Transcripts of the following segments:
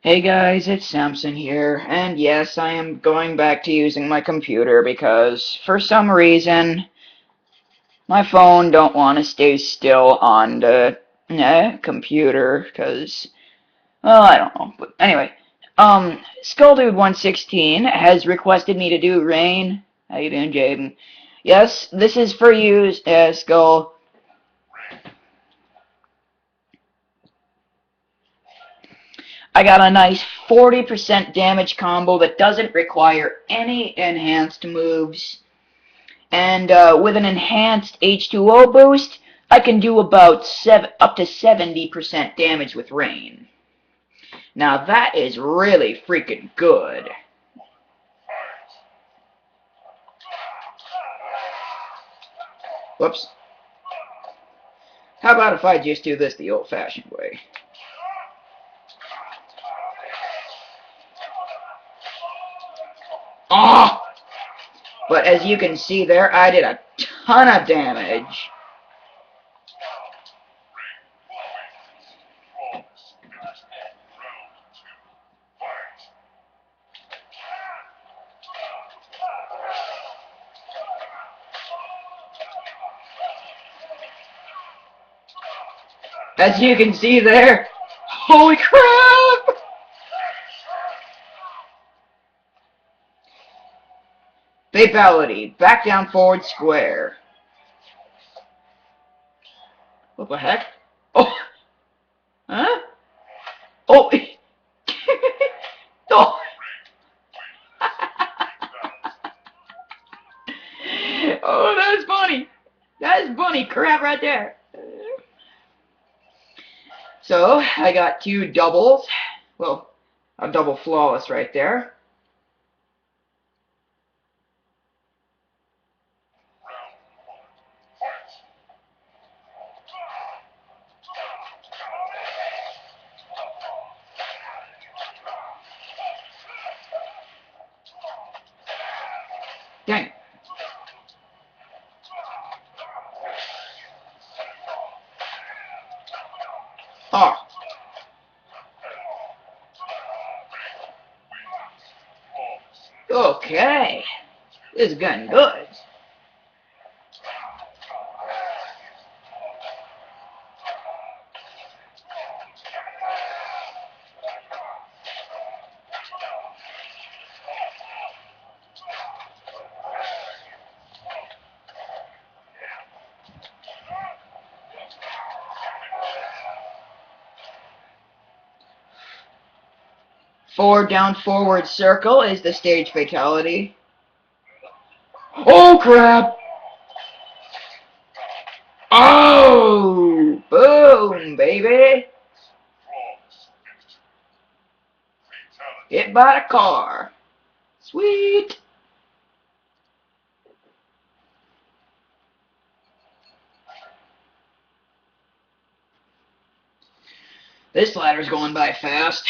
Hey guys, it's Samson here, and yes, I am going back to using my computer because for some reason my phone don't want to stay still on the computer because, well, I don't know. But anyway, SkullDude116 has requested me to do Rain. How you doing, Jaden? Yes, this is for you, Skull. I got a nice 40% damage combo that doesn't require any enhanced moves. And with an enhanced H2O boost, I can do about up to 70% damage with Rain. Now that is really freaking good. Whoops. How about if I just do this the old-fashioned way? Oh! But as you can see there, I did a ton of damage. As you can see there, holy crap! Fatality, back down forward square. What the heck? Oh, huh? Oh, oh. Oh, that's funny. That's funny crap right there. So, I got two doubles. Well, a double flawless right there. Dang. Oh. Okay. This is getting good. Forward, down, forward, circle is the stage fatality. Oh, crap! Oh! Boom, baby! Hit by a car. Sweet! This ladder's going by fast.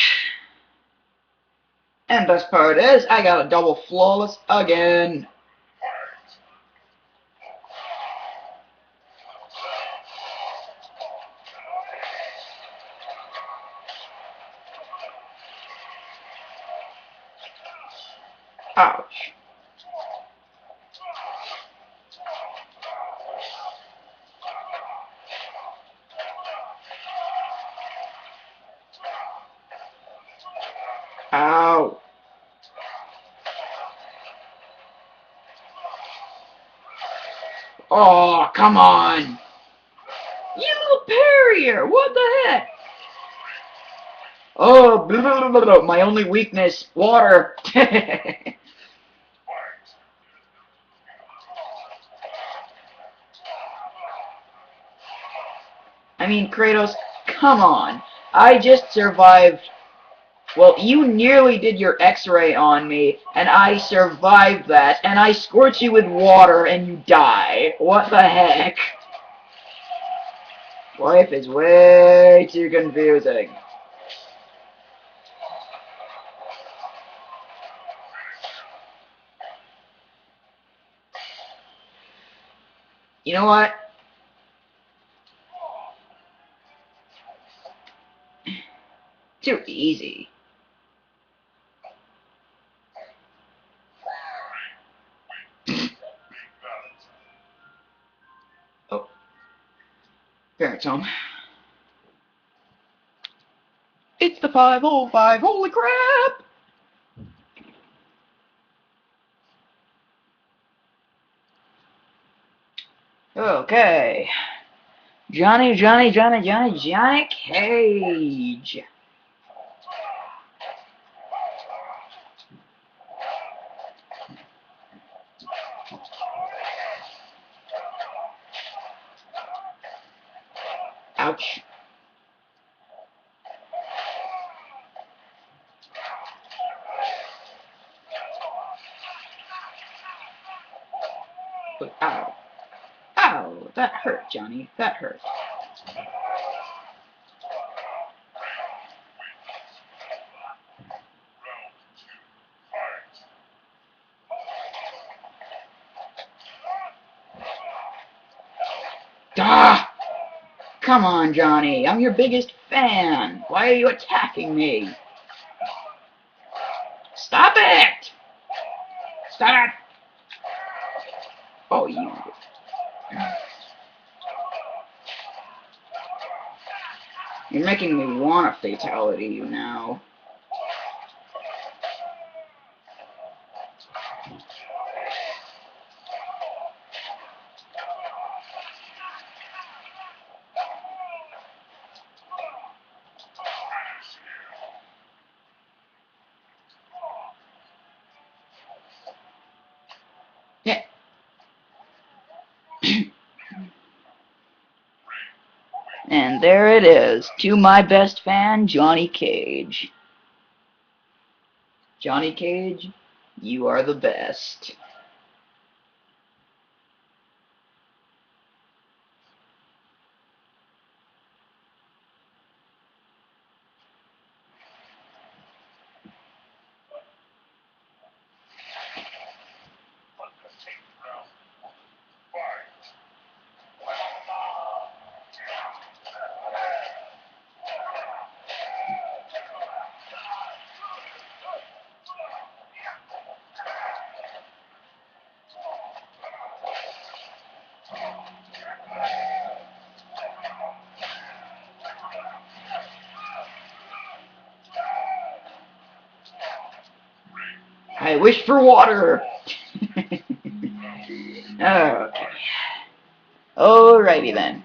And best part is, I got a double flawless again. Ouch. Ow. Oh, come on. You little parrier. What the heck? Oh, blah, blah, blah, blah. My only weakness, water. I mean, Kratos, come on. I just survived. Well, you nearly did your x-ray on me, and I survived that, and I squirt you with water, and you die. What the heck? Life is way too confusing. You know what? Too easy. Alright, Tom. It's the 505. Holy crap! Okay. Johnny Cage. Ouch. Ow. Ow, that hurt, Johnny. That hurt. Ah! Come on, Johnny. I'm your biggest fan. Why are you attacking me? Stop it! Stop it! Oh, you... You're making me want a fatality, you now. Yeah. And there it is, to my best fan, Johnny Cage. Johnny Cage, you are the best. I wish for water. Okay. Alrighty then.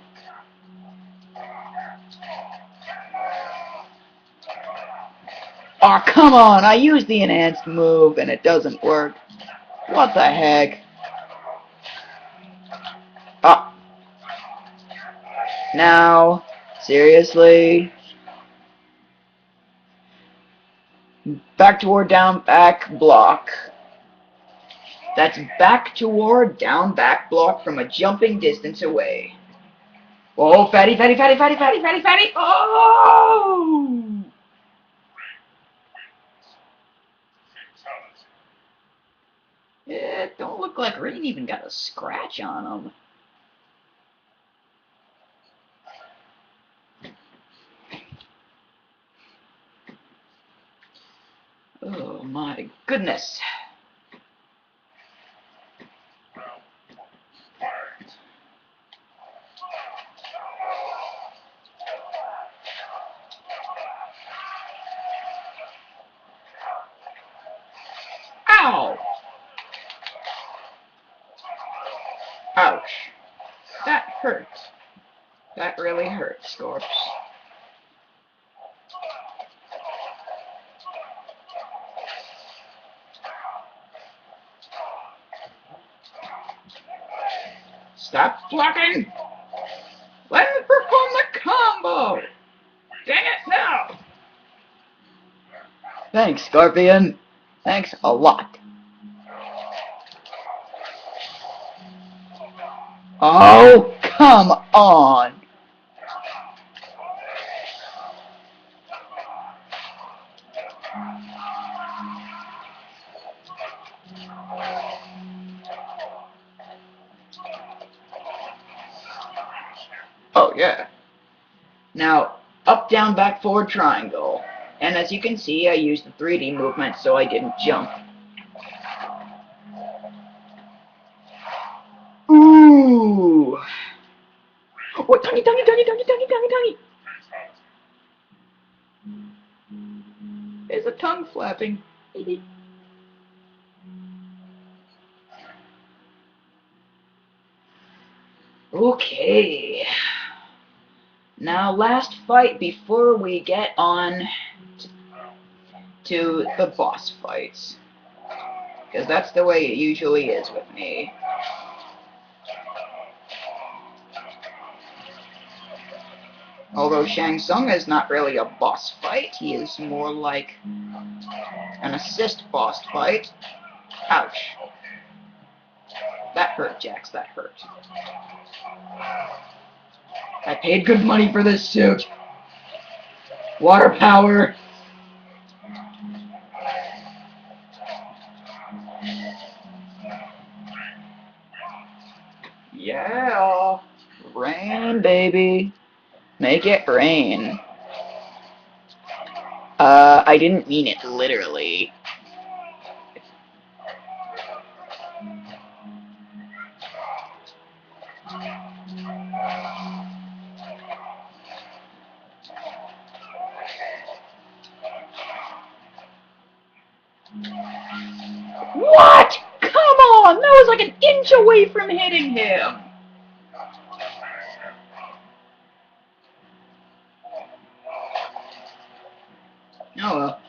Oh, come on! I used the enhanced move and it doesn't work. What the heck? Oh. Now, seriously? Back toward down back block. That's back toward down back block from a jumping distance away. Oh, fatty! Oh! It don't look like Rain even got a scratch on him. Oh my goodness. Ow! Ouch. That hurt. That really hurts, Scorps. Stop blocking! Let me perform the combo! Dang it, no! Thanks, Scorpion. Thanks a lot. Oh, come on! Oh, yeah. Now, up, down, back, forward, triangle. And as you can see, I used the 3D movement so I didn't jump. Ooh! What? Tongue, tongue, tongue, tongue, tongue, tongue, tongue. There's a tongue flapping. Okay. Now, last fight before we get on to the boss fights. Because that's the way it usually is with me. Although Shang Tsung is not really a boss fight, he is more like an assist boss fight. Ouch. That hurt, Jax, that hurt. I paid good money for this suit. Water power. Yeah. Rain, baby. Make it rain. I didn't mean it literally. What? Come on! That was like an inch away from hitting him! Oh well.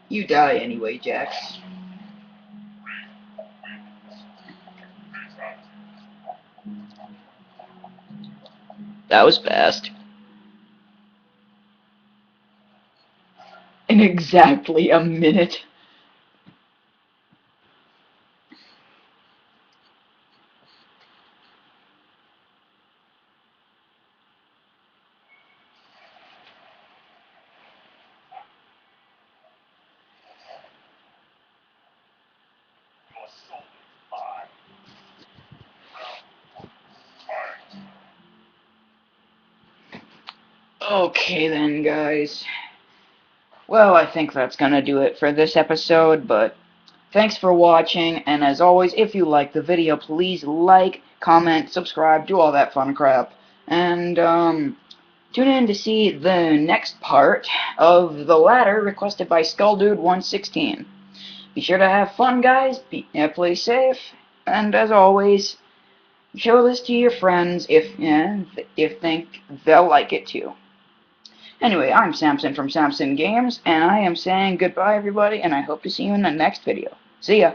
You die anyway, Jax. That was fast. In exactly a minute. Okay then, guys. Well, I think that's gonna do it for this episode, but thanks for watching, and as always, if you like the video, please like, comment, subscribe, do all that fun crap, and, tune in to see the next part of the ladder requested by SkullDude116. Be sure to have fun, guys, play safe, and as always, show this to your friends if think they'll like it too. Anyway, I'm Samson from Samson Games, and I am saying goodbye, everybody, and I hope to see you in the next video. See ya!